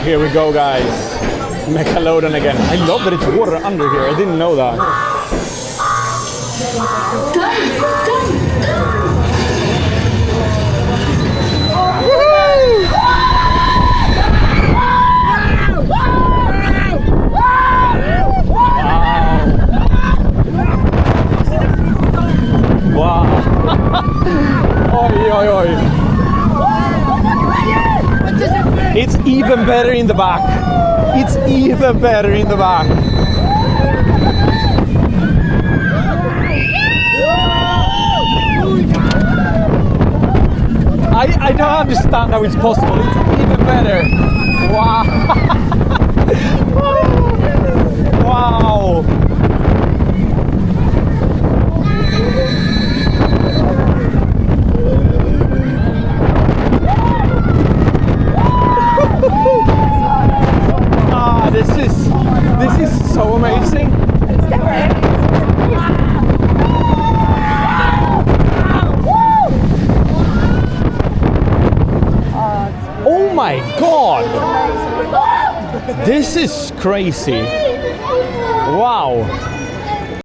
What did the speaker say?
Here we go, guys. Mecalodon again. I love that it's water under here. I didn't know that. Wow. Oi, oi, oi. It's even better in the back. It's even better in the back. I don't understand how it's possible. It's even better. Wow. Wow. This is so amazing. Oh my god! This is crazy. Wow.